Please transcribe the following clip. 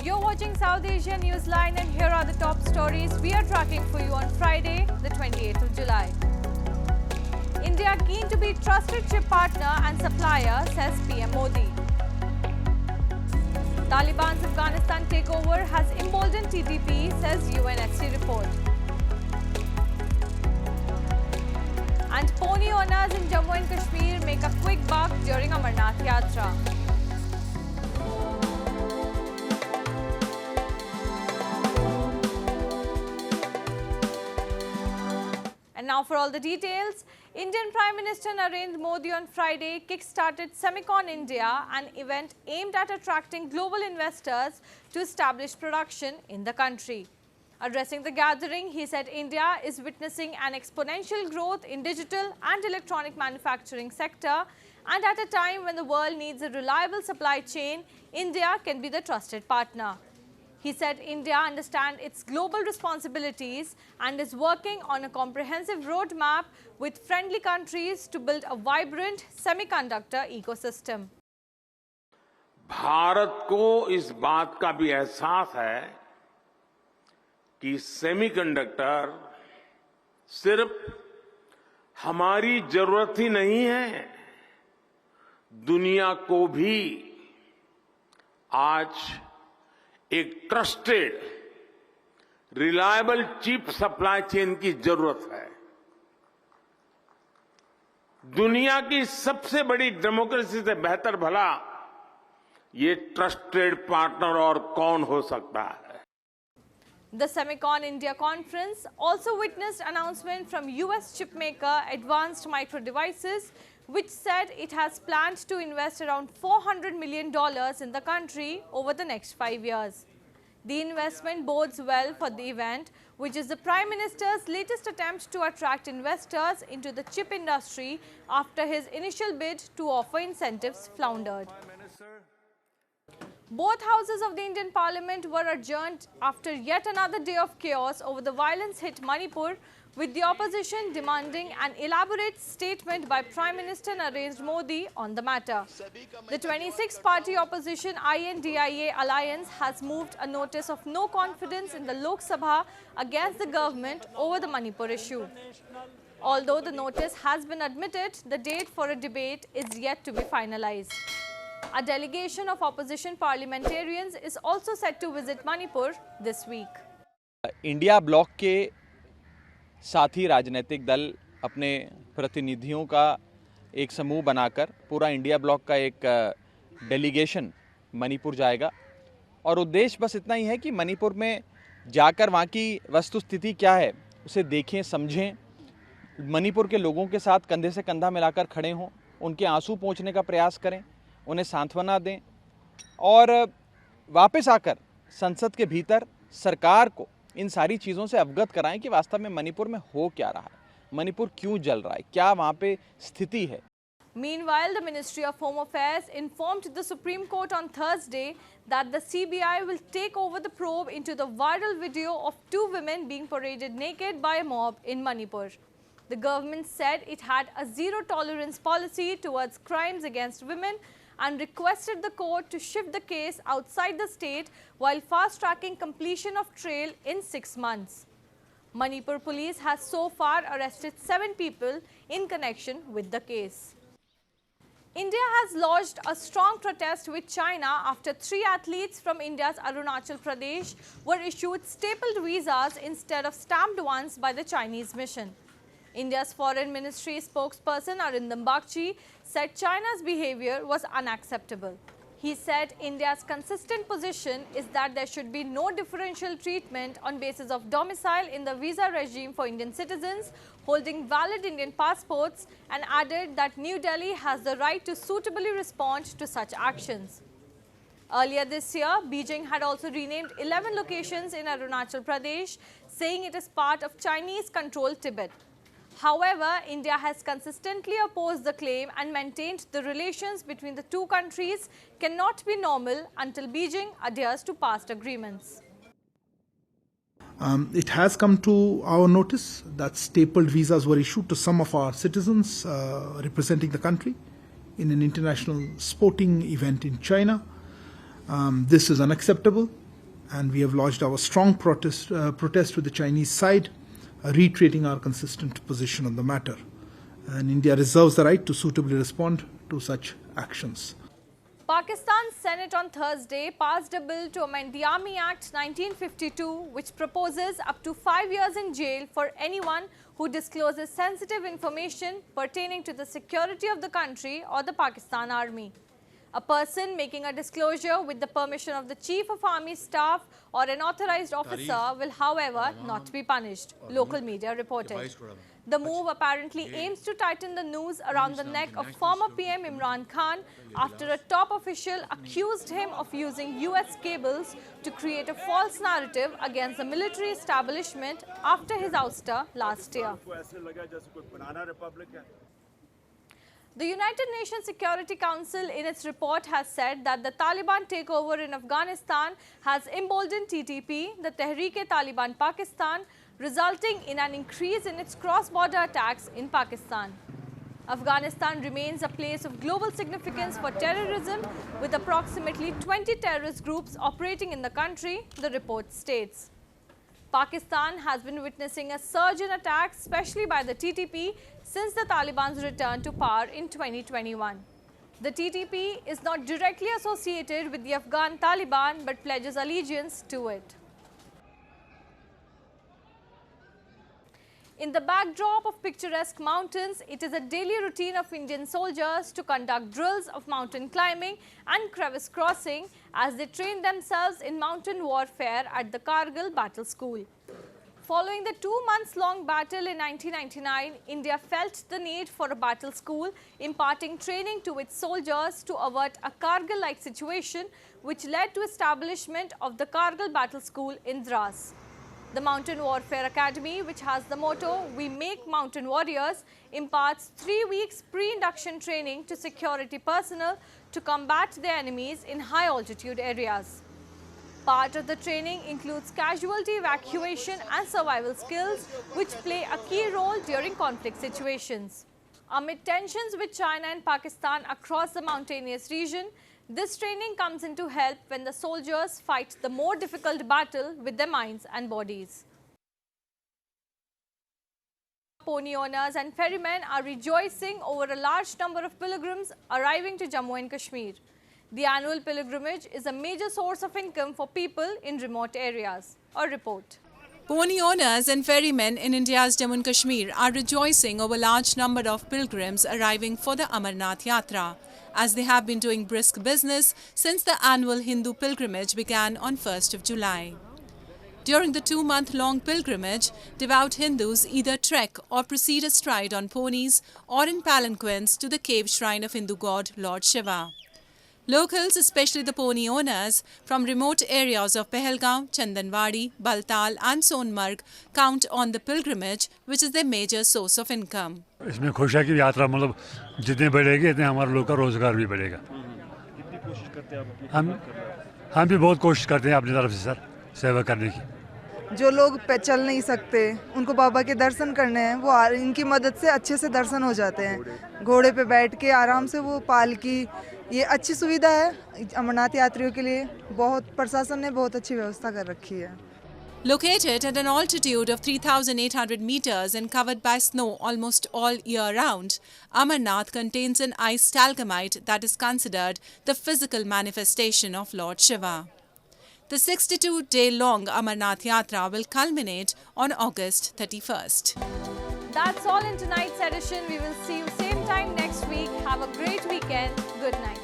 You're watching South Asia Newsline and here are the top stories we are tracking for you on Friday, the 28th of July. India keen to be trusted chip partner and supplier, says PM Modi. Taliban's Afghanistan takeover has emboldened TTP, says UNSC report. And pony owners in Jammu and Kashmir make a quick buck during Amarnath Yatra. And now for all the details, Indian Prime Minister Narendra Modi on Friday kickstarted Semicon India, an event aimed at attracting global investors to establish production in the country. Addressing the gathering, he said India is witnessing an exponential growth in digital and electronic manufacturing sector, and at a time when the world needs a reliable supply chain, India can be the trusted partner. He said India understands its global responsibilities and is working on a comprehensive roadmap with friendly countries to build a vibrant semiconductor ecosystem. Bharat को इस बात का भी एहसास है कि semiconductor सिर्फ हमारी जरूरत ही नहीं है, दुनिया को भी आज एक trusted, reliable chip supply chain की जरूरत है। दुनिया की सबसे बड़ी डेमोक्रेसी से बेहतर भला ये ट्रस्टेड पार्टनर और कौन हो सकता है? The Semicon India conference also witnessed announcement from US chipmaker Advanced Micro Devices, which said it has planned to invest around $400 million in the country over the next 5 years. The investment bodes well for the event, which is the Prime Minister's latest attempt to attract investors into the chip industry after his initial bid to offer incentives floundered. Both houses of the Indian Parliament were adjourned after yet another day of chaos over the violence hit Manipur, with the opposition demanding an elaborate statement by Prime Minister Narendra Modi on the matter. The 26-party opposition INDIA alliance has moved a notice of no confidence in the Lok Sabha against the government over the Manipur issue. Although the notice has been admitted, the date for a debate is yet to be finalized. A delegation of opposition parliamentarians is also set to visit Manipur this week. India block के साथी राजनीतिक दल अपने प्रतिनिधियों का एक समूह बनाकर पूरा इंडिया ब्लॉक का एक डेलीगेशन मणिपुर जाएगा और उद्देश्य बस इतना ही है कि मणिपुर में जाकर वहाँ की वस्तुस्थिति क्या है उसे देखें, समझें, मणिपुर के लोगों के साथ कंधे से कंधा मिलाकर खड़े हों, उनके आंसू पोंछने का प्रयास करें, उन्हें सांत्वना दें और वापस आकर संसद के भीतर सरकार को इन सारी चीज़ों से अवगत कराएं कि वास्तव में मणिपुर में हो क्या रहा है, मणिपुर क्यों जल रहा है, क्या वहाँ पे स्थिति है। Meanwhile, the Ministry of Home Affairs informed the Supreme Court on Thursday that the CBI will take over the probe into the viral video of two women being paraded naked by a mob in Manipur. The government said it had a zero-tolerance policy towards crimes against women and requested the court to shift the case outside the state while fast-tracking completion of trial in 6 months. Manipur police has so far arrested 7 people in connection with the case. India has lodged a strong protest with China after 3 athletes from India's Arunachal Pradesh were issued stapled visas instead of stamped ones by the Chinese mission. India's Foreign Ministry spokesperson Arindam Bagchi said China's behavior was unacceptable. He said India's consistent position is that there should be no differential treatment on basis of domicile in the visa regime for Indian citizens holding valid Indian passports, and added that New Delhi has the right to suitably respond to such actions. Earlier this year, Beijing had also renamed 11 locations in Arunachal Pradesh, saying it is part of Chinese-controlled Tibet. However, India has consistently opposed the claim and maintained the relations between the two countries cannot be normal until Beijing adheres to past agreements. It has come to our notice that stapled visas were issued to some of our citizens representing the country in an international sporting event in China. This is unacceptable. and we have lodged our strong protest with the Chinese side, reiterating our consistent position on the matter. And India reserves the right to suitably respond to such actions. Pakistan's Senate on Thursday passed a bill to amend the Army Act 1952, which proposes up to 5 years in jail for anyone who discloses sensitive information pertaining to the security of the country or the Pakistan Army. A person making a disclosure with the permission of the Chief of Army Staff or an authorized officer will, however, not be punished, local media reported. The move apparently aims to tighten the noose around the neck of former PM Imran Khan after a top official accused him of using US cables to create a false narrative against the military establishment after his ouster last year. The United Nations Security Council in its report has said that the Taliban takeover in Afghanistan has emboldened TTP, the Tehrik-e-Taliban Pakistan, resulting in an increase in its cross-border attacks in Pakistan. Afghanistan remains a place of global significance for terrorism, with approximately 20 terrorist groups operating in the country, the report states. Pakistan has been witnessing a surge in attacks, especially by the TTP, since the Taliban's return to power in 2021. The TTP is not directly associated with the Afghan Taliban but pledges allegiance to it. In the backdrop of picturesque mountains, it is a daily routine of Indian soldiers to conduct drills of mountain climbing and crevasse crossing as they train themselves in mountain warfare at the Kargil Battle School. Following the 2-month-long battle in 1999, India felt the need for a battle school, imparting training to its soldiers to avert a Kargil-like situation, which led to establishment of the Kargil Battle School in Dras. The Mountain Warfare Academy, which has the motto, "We make mountain warriors," imparts 3 weeks pre-induction training to security personnel to combat their enemies in high-altitude areas. Part of the training includes casualty evacuation and survival skills, which play a key role during conflict situations. Amid tensions with China and Pakistan across the mountainous region, this training comes into help when the soldiers fight the more difficult battle with their minds and bodies. Pony owners and ferrymen are rejoicing over a large number of pilgrims arriving to Jammu and Kashmir. The annual pilgrimage is a major source of income for people in remote areas. A report. Pony owners and ferrymen in India's Jammu and Kashmir are rejoicing over a large number of pilgrims arriving for the Amarnath Yatra, as they have been doing brisk business since the annual Hindu pilgrimage began on 1st of July. During the 2-month-long pilgrimage, devout Hindus either trek or proceed astride on ponies or in palanquins to the cave shrine of Hindu god Lord Shiva. Locals, especially the pony owners from remote areas of Pahalgaon, Chandanwadi, Baltal and Sonmarg, count on the pilgrimage, which is their major source of income. इसमें खुश है कि यात्रा मतलब जितने बढ़ेगी इतने हमारे लोग का रोजगार भी बढ़ेगा। कितनी कोशिश करते हैं आप? हम भी बहुत कोशिश करते हैं अपनी तरफ से सर सेवा करने की। जो लोग चल नहीं सकते उनको बाबा के दर्शन करने हैं, वो इनकी मदद से अच्छे से दर्शन हो जाते हैं। घोड़े पे बैठ के आराम से वो पालकी, ये अच्छी सुविधा है अमरनाथ यात्रियों के लिए। बहुत प्रशासन ने बहुत अच्छी व्यवस्था कर रखी है। Located at an altitude of 3,800 meters and covered by snow almost all year round, Amarnath contains an ice stalagmite that is considered the physical manifestation of Lord Shiva. The 62-day-long Amarnath Yatra will culminate on August 31st. That's all in tonight's edition. We will see you same time next week. Have a great weekend. Good night.